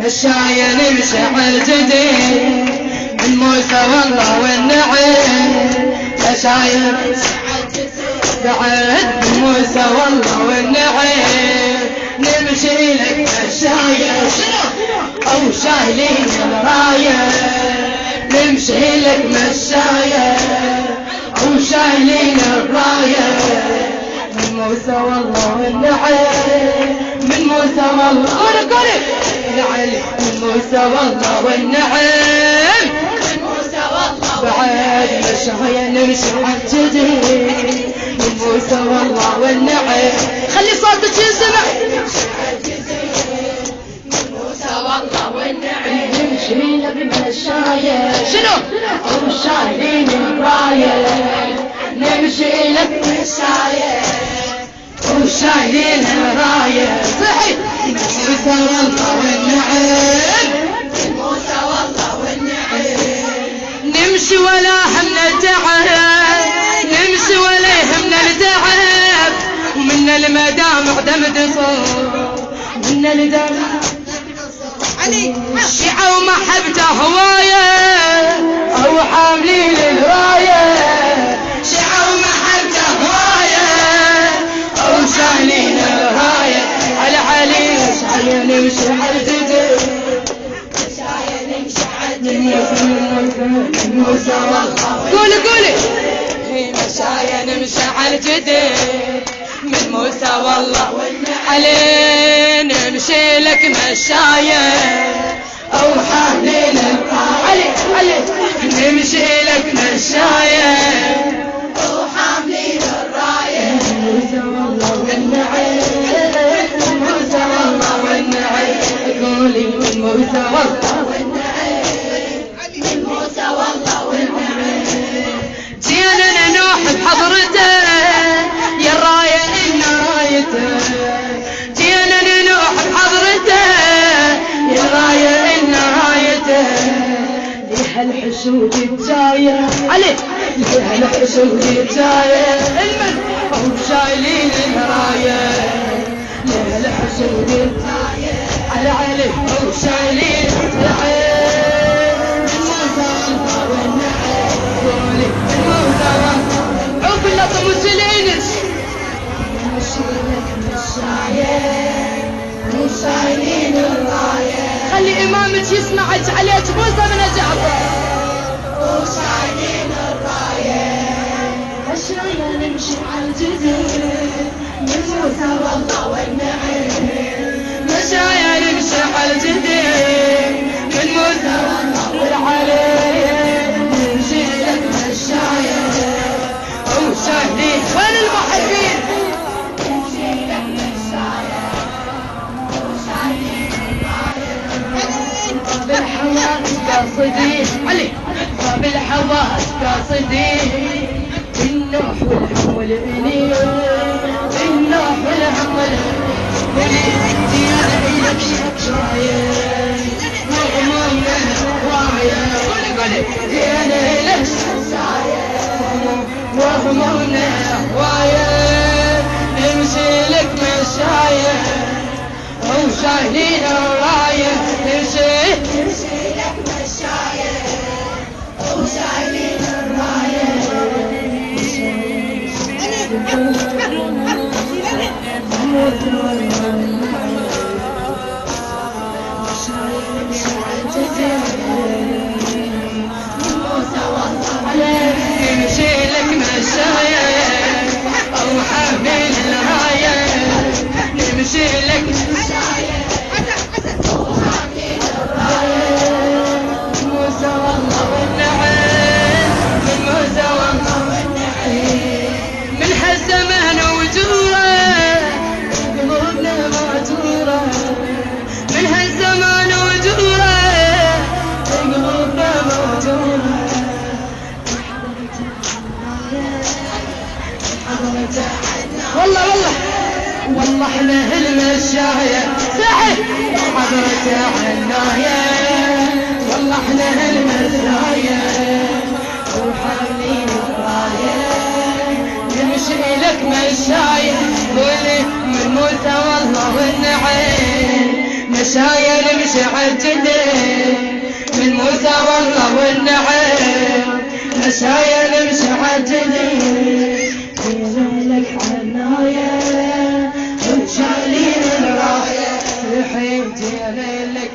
مشاية نمشي عالجديد من موسى والله والنعيم مشاية بعد من موسى والله والنعيم نمشي لك مشاية أو شايلين الراية نمشي لك مشاية أو شايلين الراية من موسى والله والنعيم من موسى والله قولي العلي من موسى والله والنعيم من موسى والله بعد مشاية نمشي عالجديد من موسى والله والنعيم خلي صوتك يسمع من موسى والله والنعيم نمشي لك مشاية شنو أو شايلين الراية نمشي لك مشاية وشايلين الراية صحيح موسى والله والنعيم موسى والله والنعيم نمشي ولا همنا تعب نمشي ولا يهمنا التعب ومن المدامع دم تصور من الدمع الشيعة ومحبته هواية أو حاملين الراية شيعة ومحبته هواية أو شايلين الراية على علي مشاية نمشي عالجديد مشاية نمشي عالجديد موسى والله قولي مشاية نمشي عالجديد من موسى والله علي نمشي لك مشاية أو حاملين علي نمشي لك مشاية أو حاملين الراية موسى والله والنعيم موسى والله والنعيم قولي من موسى والله والنعيم من موسى والله والنعيم جينا ننوح بحضرته يا الراية إن رايته جينا ننوح بحضرته يا الراية إن رايته لها الحشود الجاية علي لها الحشود الجاية المن أو شايلين الراية لها الحشود الجاية على علي أو شايلين الراية موسى والله والنعيم قولي موسى والله عوف اللطم وسلينس وشايلين الراية خلي إمامك يسمعك عليك موسى من جعفر وشايلين الراية مشاية نمشي عالجديد من موسى والله والنعيم مشاية نمشي عالجديد من موسى والله والعليم نمشي لك مشاية أو شايلين وين المحبين بالحواس قاصدين علي بالحواس قاصدين النوح والهم والإنين النوح والهم والإنين ديانا إلك شكاية مغمومة هواية ديانا إلك شكاية مغمومة هواية نمشي لك مشاية أو شايلين الراية نمشي لك مشاية أو شايلين الراية نمشي لك مشاية أو حامل الراية نمشي لك مشاية أو حامل الراية موسى والله والنعيم من موسى والله والنعيم من هالزمان وجوره قلوبنا معجورة من هالزمان وجوره قلوبنا معجورة والله والله احنا هالمشاية صحيح حضرته عناية والله احنا هالمشاية وحاملين الراية نمشي لك مشاية قولي من موسى والله والنعيم نسايا نمشي عالجدين من موسى والله والنعيم نسايا نمشي عالجدين جينا لك عناية وتشالين الراية الحين جينا لك